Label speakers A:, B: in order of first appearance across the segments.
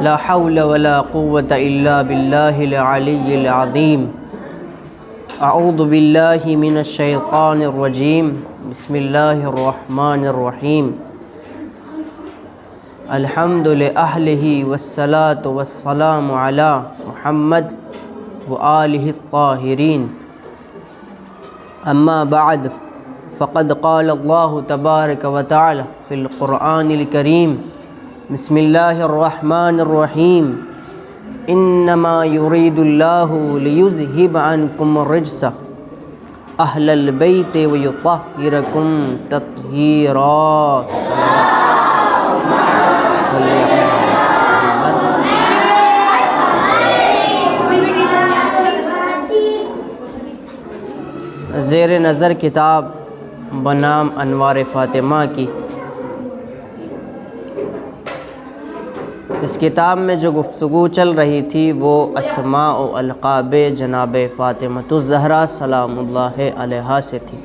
A: لا حول ولا قوة إلا بالله العلي العظيم أعوذ بالله من الشيطان الرجيم بسم الله الرحمن الرحيم الحمد لأهله والصلاة والسلام على محمد وآله الطاهرين أما بعد فقد قال الله تبارك وتعالى في القرآن الكريم بسم الله الرحمن الرحيم إنما يريد الله ليذهب عنكم الرجس أهل البيت ويطهركم تطهيرا زیر نظر کتاب بنام انوار فاطمہ کی، اس کتاب میں جو گفتگو چل رہی تھی وہ اسماء و القاب جناب فاطمۃ الزہرا سلام اللہ علیہا سے تھی۔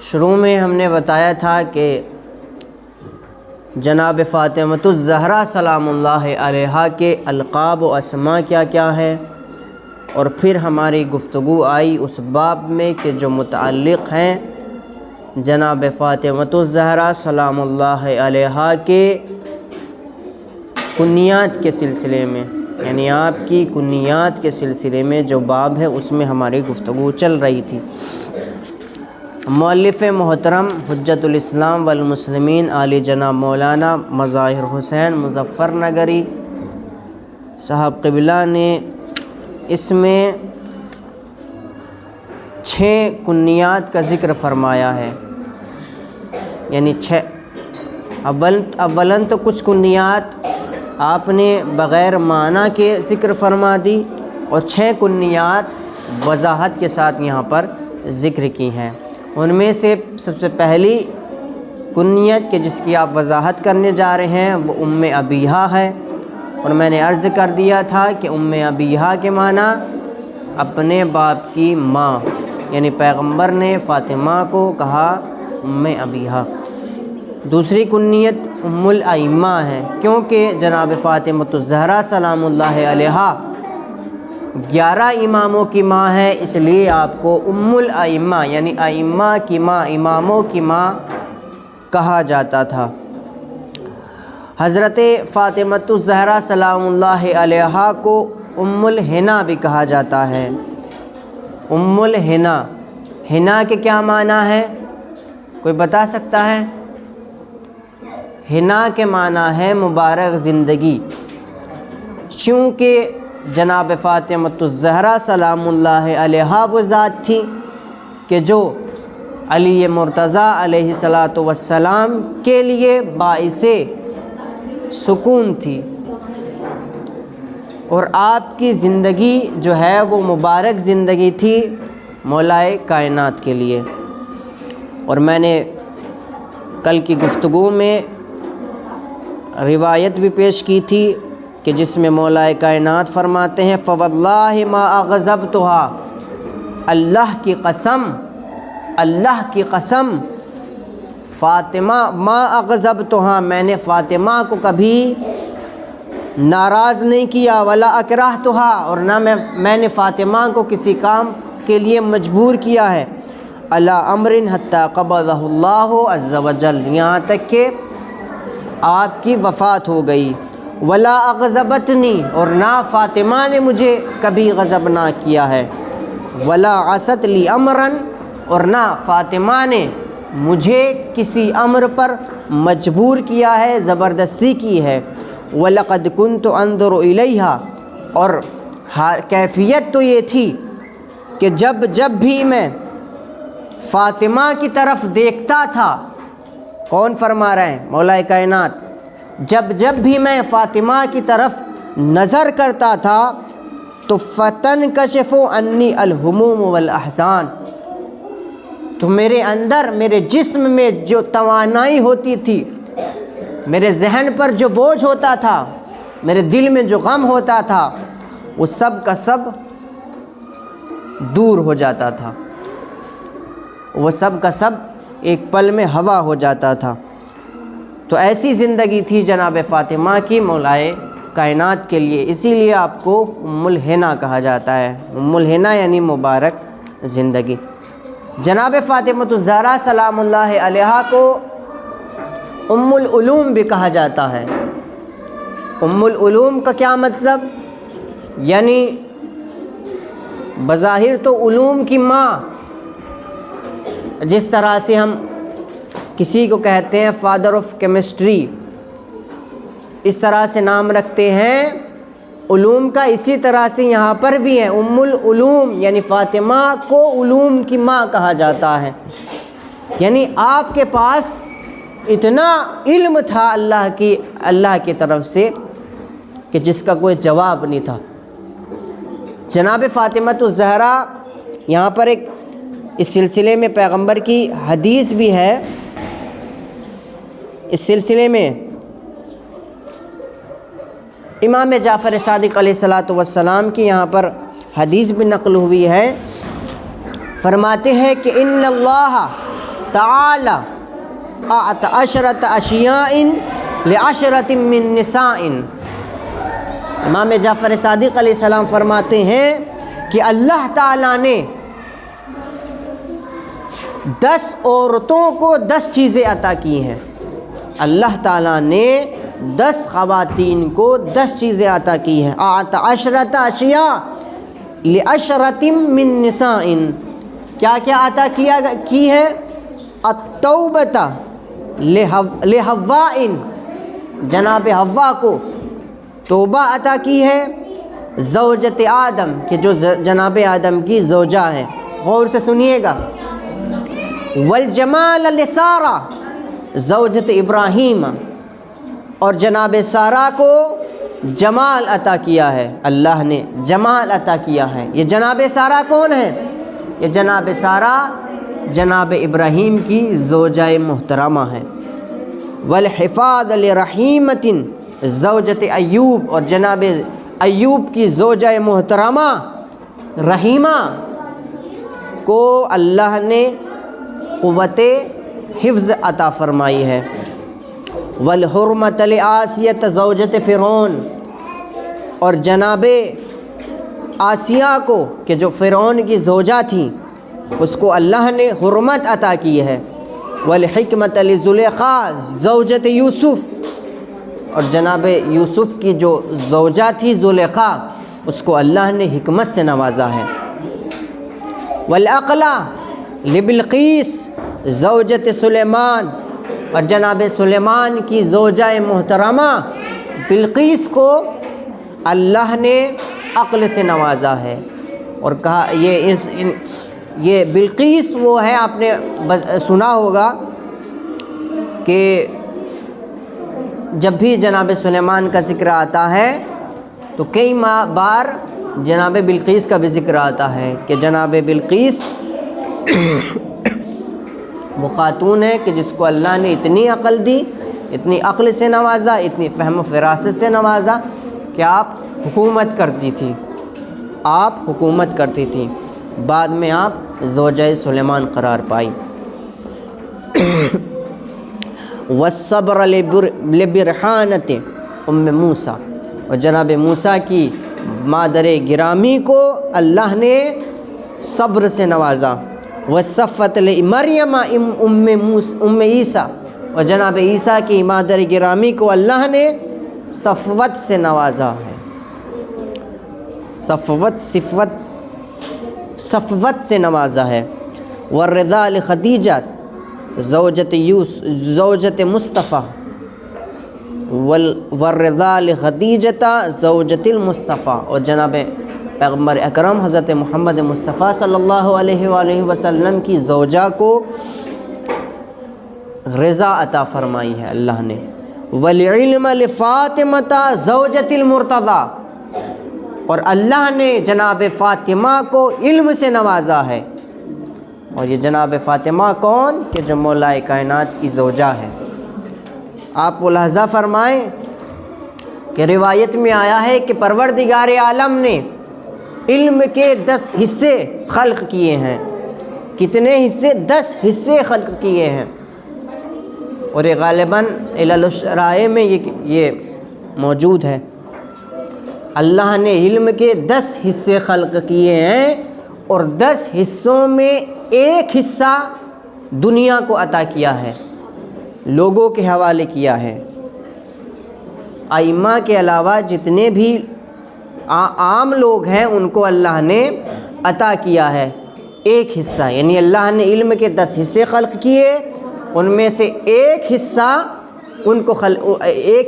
A: شروع میں ہم نے بتایا تھا کہ جناب فاطمۃ الزہرا سلام اللہ علیہا کے القاب و اسماء کیا کیا ہیں، اور پھر ہماری گفتگو آئی اس باب میں کہ جو متعلق ہیں جناب فاطمۃ الزہرا سلام اللہ علیہا کے کنیات کے سلسلے میں، یعنی آپ کی کنیات کے سلسلے میں جو باب ہے اس میں ہماری گفتگو چل رہی تھی۔ مؤلف محترم حجت الاسلام والمسلمین علی جناب مولانا مظاہر حسین مظفر نگری صاحب قبلہ نے اس میں 6 کنیات کا ذکر فرمایا ہے، یعنی 6 اولن تو کچھ کنیات آپ نے بغیر معنی کے ذکر فرما دی، اور 6 کنیات وضاحت کے ساتھ یہاں پر ذکر کی ہیں۔ ان میں سے سب سے پہلی کنیت کہ جس کی آپ وضاحت کرنے جا رہے ہیں وہ ام ابیہا ہے، اور میں نے عرض کر دیا تھا کہ ام ابیہا کے معنی اپنے باپ کی ماں، یعنی پیغمبر نے فاطمہ کو کہا ام ابیہا۔ دوسری کنیت ام الائمہ ہے، کیونکہ جناب فاطمۃ الزہرا سلام اللہ علیہا 11 اماموں کی ماں ہے، اس لیے آپ کو ام الائمہ یعنی ائمہ کی ماں، اماموں کی ماں کہا جاتا تھا۔ حضرت فاطمۃ الزہرا سلام اللہ علیہا کو ام الحنا بھی کہا جاتا ہے۔ ام الحنا، حنا کے کیا معنی ہے؟ کوئی بتا سکتا ہے؟ حنا کے معنی ہے مبارک زندگی، چونکہ جناب فاطمۃ الزہرا سلام اللہ علیہا وہ ذات تھی کہ جو علی مرتضیٰ علیہ السلام کے لیے باعث سکون تھی، اور آپ کی زندگی جو ہے وہ مبارک زندگی تھی مولائے کائنات کے لیے۔ اور میں نے کل کی گفتگو میں روایت بھی پیش کی تھی کہ جس میں مولائے کائنات فرماتے ہیں فواللہ ما اغضبتها، اللہ کی قسم فاطمہ ما اغضبتها، میں نے فاطمہ کو کبھی ناراض نہیں کیا، ولا اکرہتها، اور نہ میں نے فاطمہ کو کسی کام کے لیے مجبور کیا ہے، علی امر حتی قبضہ اللہ عز وجل، یہاں تک کہ آپ کی وفات ہو گئی، ولا اغضبتنی، اور نہ فاطمہ نے مجھے کبھی غضب نہ کیا ہے، ولا عصت لی امرا، اور نہ فاطمہ نے مجھے کسی امر پر مجبور کیا ہے، زبردستی کی ہے، وَلَقَدْ كُنْتُ أَنْظُرُ إِلَيْهَا، اور کیفیت تو یہ تھی کہ جب بھی میں فاطمہ کی طرف دیکھتا تھا، کون فرما رہے ہیں؟ مولا کائنات، جب بھی میں فاطمہ کی طرف نظر کرتا تھا تو فَتَنْكَشِفُ عَنِّي الْهُمُومُ وَالْأَحْزَانُ، تو میرے اندر، میرے جسم میں جو توانائی ہوتی تھی، میرے ذہن پر جو بوجھ ہوتا تھا، میرے دل میں جو غم ہوتا تھا، وہ سب کا سب دور ہو جاتا تھا، وہ سب کا سب ایک پل میں ہوا ہو جاتا تھا۔ تو ایسی زندگی تھی جناب فاطمہ کی مولائے کائنات کے لیے، اسی لیے آپ کو ام الحنا کہا جاتا ہے۔ ام الحنا یعنی مبارک زندگی۔ جناب فاطمہ الزہرا سلام اللہ علیہا کو ام العلوم بھی کہا جاتا ہے۔ ام العلوم کا کیا مطلب؟ یعنی بظاہر تو علوم کی ماں، جس طرح سے ہم کسی کو کہتے ہیں فادر آف کیمسٹری، اس طرح سے نام رکھتے ہیں علوم کا، اسی طرح سے یہاں پر بھی ہے ام العلوم، یعنی فاطمہ کو علوم کی ماں کہا جاتا ہے۔ یعنی آپ کے پاس اتنا علم تھا اللہ کی طرف سے کہ جس کا کوئی جواب نہیں تھا۔ جناب فاطمہ الزہرا، یہاں پر ایک اس سلسلے میں پیغمبر کی حدیث بھی ہے، اس سلسلے میں امام جعفر صادق علیہ السلام کی یہاں پر حدیث بھی نقل ہوئی ہے۔ فرماتے ہیں کہ ان اللہ تعالی اعط عشرۃ اشیاء لعشرۃ من نساء۔ امام جعفر صادق علیہ السلام فرماتے ہیں کہ اللہ تعالیٰ نے 10 عورتوں کو 10 چیزیں عطا کی ہیں۔ اللہ تعالیٰ نے 10 خواتین کو 10 چیزیں عطا کی ہیں۔ اعط عشرۃ اشیاء لعشرۃ من نساء، کیا کیا عطا کی ہے؟ التوبۃ لحواء، جناب حوا کو توبہ عطا کی ہے۔ زوجت آدم، کہ جو جناب آدم کی زوجہ ہے، غور سے سنیے گا۔ والجمال لسارہ، زوجت ابراہیم، اور جناب سارہ کو جمال عطا کیا ہے، اللہ نے جمال عطا کیا ہے۔ یہ جناب سارہ کون ہے؟ یہ جناب سارہ جناب ابراہیم کی زوجہ محترمہ ہے۔ والحفاظ لرحیمۃ، زوجت ایوب، اور جناب ایوب کی زوجہ محترمہ رحیمہ کو اللہ نے قوت حفظ عطا فرمائی ہے۔ والحرمۃ لآسیۃ زوجت فرعون، اور جناب آسیہ کو، کہ جو فرعون کی زوجہ تھی، اس کو اللہ نے حرمت عطا کی ہے۔ والحکمۃ لزلیخا زوجت یوسف، اور جناب یوسف کی جو زوجہ تھی زلیخا، اس کو اللہ نے حکمت سے نوازا ہے۔ والعقل لبلقیس زوجت سلیمان، اور جناب سلیمان کی زوجہ محترمہ بلقیس کو اللہ نے عقل سے نوازا ہے۔ اور کہا یہ بلقیس وہ ہے، آپ نے سنا ہوگا کہ جب بھی جناب سلیمان کا ذکر آتا ہے تو کئی بار جناب بلقیس کا بھی ذکر آتا ہے کہ جناب بلقیس وہ خاتون ہے کہ جس کو اللہ نے اتنی عقل دی، اتنی عقل سے نوازا، اتنی فہم و فراست سے نوازا کہ آپ حکومت کرتی تھی۔ بعد میں آپ زوجہ سلیمان قرار پائی۔ والصبر لبرحانت ام موسیٰ، اور جناب موسیٰ کی مادر گرامی کو اللہ نے صبر سے نوازا۔ والصفت لمریم ام عیسیٰ، اور جناب عیسیٰ کی مادر گرامی کو اللہ نے صفوت سے نوازا ہے۔ صفوت سے نوازا ہے۔ والرضا لخدیجہ زوجت مصطفیٰ، والرضا لخدیجہ زوجت المصطفیٰ، اور جناب پیغمبر اکرم حضرت محمد مصطفیٰ صلی اللہ علیہ وآلہ وسلم کی زوجہ کو رضا عطا فرمائی ہے اللہ نے۔ والعلم لفاطمہ زوجت المرتضیٰ، اور اللہ نے جناب فاطمہ کو علم سے نوازا ہے۔ اور یہ جناب فاطمہ کون؟ کہ جو مولائے کائنات کی زوجہ ہے۔ آپ ملاحظہ فرمائیں کہ روایت میں آیا ہے کہ پروردگار عالم نے علم کے 10 حصے خلق کیے ہیں۔ کتنے حصے؟ 10 حصے خلق کیے ہیں۔ اور یہ غالباً علل الشرائع میں یہ موجود ہے۔ اللہ نے علم کے 10 حصے خلق کیے ہیں اور 10 حصوں میں ایک حصہ دنیا کو عطا کیا ہے، لوگوں کے حوالے کیا ہے۔ ائمہ کے علاوہ جتنے بھی عام لوگ ہیں ان کو اللہ نے عطا کیا ہے ایک حصہ، یعنی اللہ نے علم کے 10 حصے خلق کیے، ان میں سے ایک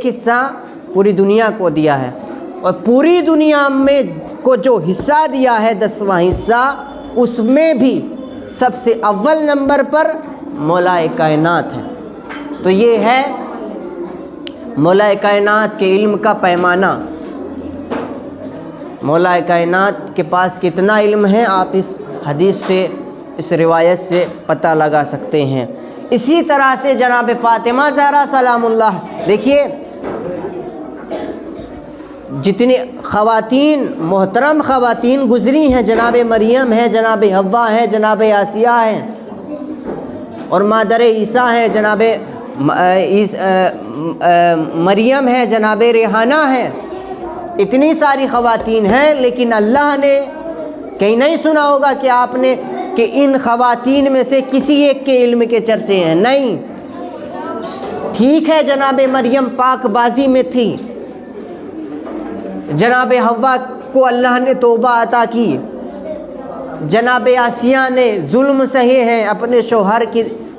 A: حصہ پوری دنیا کو دیا ہے، اور پوری دنیا میں کو جو حصہ دیا ہے 10واں حصہ، اس میں بھی سب سے اول نمبر پر مولا کائنات ہے۔ تو یہ ہے مولا کائنات کے علم کا پیمانہ۔ مولا کائنات کے پاس کتنا علم ہے آپ اس حدیث سے، اس روایت سے پتہ لگا سکتے ہیں۔ اسی طرح سے جناب فاطمہ زہرا سلام اللہ، دیکھیے جتنی خواتین، محترم خواتین گزری ہیں، جناب مریم ہے، جناب حوا ہے، جناب آسیہ ہیں، اور مادر عیسیٰ ہے، جناب مریم ہے، جناب ریحانہ ہے، اتنی ساری خواتین ہیں، لیکن اللہ نے کہیں نہیں سنا ہوگا کہ آپ نے کہ ان خواتین میں سے کسی ایک کے علم کے چرچے ہیں، نہیں۔ ٹھیک ہے جناب مریم پاک بازی میں تھی، جناب حوا کو اللہ نے توبہ عطا کی، جناب آسیہ نے ظلم سہے ہیں اپنے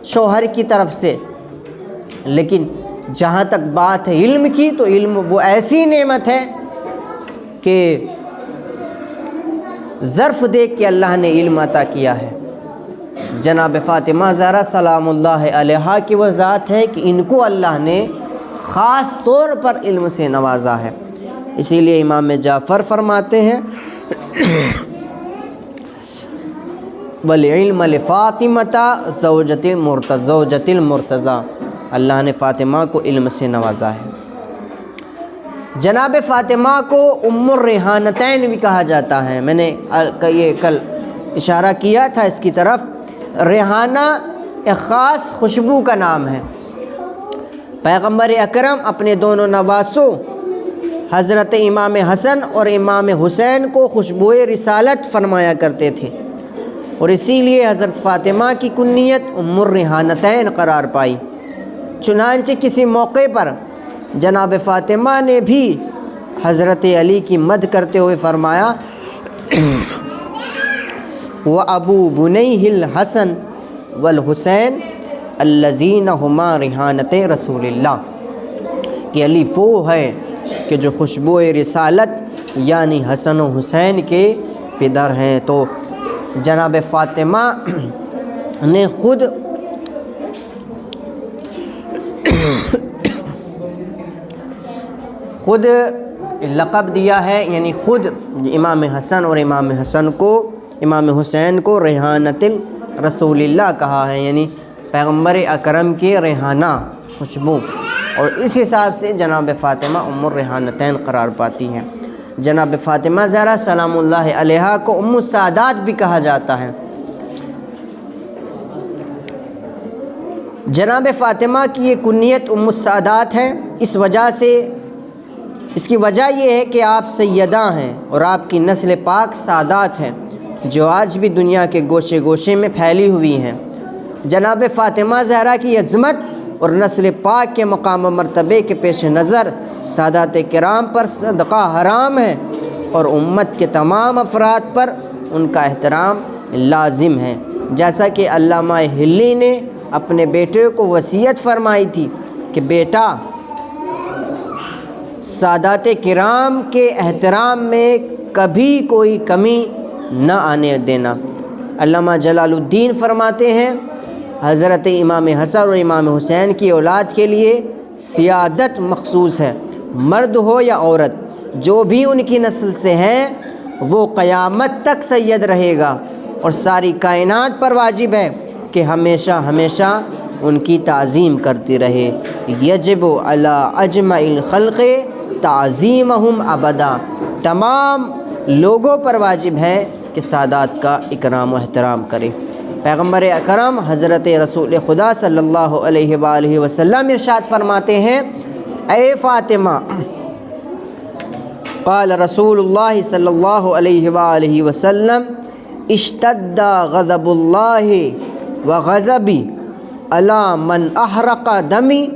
A: شوہر کی طرف سے، لیکن جہاں تک بات ہے علم کی، تو علم وہ ایسی نعمت ہے کہ ظرف دیکھ کے اللہ نے علم عطا کیا ہے۔ جناب فاطمہ زہرا سلام اللہ علیہا کی وہ ذات ہے کہ ان کو اللہ نے خاص طور پر علم سے نوازا ہے۔ اسی لیے امام جعفر فرماتے ہیں وَالْعِلْمَ لِفَاطِمَةَ زَوْجَةِ الْمُرْتَضَىٰ، اللہ نے فاطمہ کو علم سے نوازا ہے۔ جناب فاطمہ کو ام الریحانتین بھی کہا جاتا ہے، میں نے یہ کل اشارہ کیا تھا اس کی طرف۔ ریحانہ ایک خاص خوشبو کا نام ہے۔ پیغمبر اکرم اپنے دونوں نواسوں حضرت امام حسن اور امام حسین کو خوشبوئے رسالت فرمایا کرتے تھے، اور اسی لیے حضرت فاطمہ کی کنیت ام الریحانتین قرار پائی۔ چنانچہ کسی موقع پر جناب فاطمہ نے بھی حضرت علی کی مدح کرتے ہوئے فرمایا وَأَبُو بُنَيْهِ الْحَسَنِ وَالْحُسَيْنِ الَّذِينَ هُمَا رِحَانَتِ رسول اللہ، کہ علی وہ ہے کہ جو خوشبوئے رسالت یعنی حسن و حسین کے پدر ہیں۔ تو جناب فاطمہ نے خود لقب دیا ہے، یعنی خود امام حسن اور امام حسین کو ریحانت رسول اللہ کہا ہے، یعنی پیغمبر اکرم کے ریحانہ خوشبو، اور اس حساب سے جناب فاطمہ ام الریحانتین قرار پاتی ہیں۔ جناب فاطمہ زہرا سلام اللہ علیہا کو ام السعادات بھی کہا جاتا ہے۔ جناب فاطمہ کی یہ کنیت ام السعادات ہے، اس کی وجہ یہ ہے کہ آپ سیدہ ہیں اور آپ کی نسل پاک سادات ہیں، جو آج بھی دنیا کے گوشے گوشے میں پھیلی ہوئی ہیں۔ جناب فاطمہ زہرا کی عظمت اور نسل پاک کے مقام و مرتبے کے پیش نظر سادات کرام پر صدقہ حرام ہے، اور امت کے تمام افراد پر ان کا احترام لازم ہے، جیسا کہ علامہ ہلی نے اپنے بیٹے کو وصیت فرمائی تھی کہ بیٹا سادات کرام کے احترام میں کبھی کوئی کمی نہ آنے دینا۔ علامہ جلال الدین فرماتے ہیں حضرت امام حسن اور امام حسین کی اولاد کے لیے سیادت مخصوص ہے، مرد ہو یا عورت، جو بھی ان کی نسل سے ہے وہ قیامت تک سید رہے گا، اور ساری کائنات پر واجب ہے کہ ہمیشہ ہمیشہ ان کی تعظیم کرتی رہے۔ یجب علی اجمع الخلق تعظیمہم ابدا، تمام لوگوں پر واجب ہے کہ سادات کا اکرام و احترام کرے۔ پیغمبر اکرم حضرت رسول خدا صلی اللہ علیہ وآلہ وسلم ارشاد فرماتے ہیں، اے فاطمہ، قال رسول اللہ صلی اللہ علیہ وآلہ وسلم، اشتد غضب اللہ وغضبی علی من احرق دمی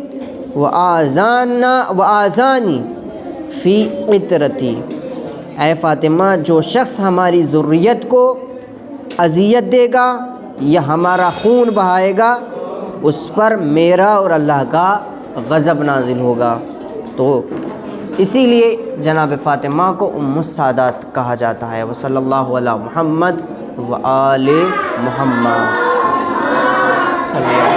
A: وآذانی فی عطرتی۔ اے فاطمہ، جو شخص ہماری ذریت کو اذیت دے گا یا ہمارا خون بہائے گا، اس پر میرا اور اللہ کا غضب نازل ہوگا۔ تو اسی لیے جناب فاطمہ کو ام السادات کہا جاتا ہے۔ وصلی اللہ علی محمد و آل محمد صلی اللہ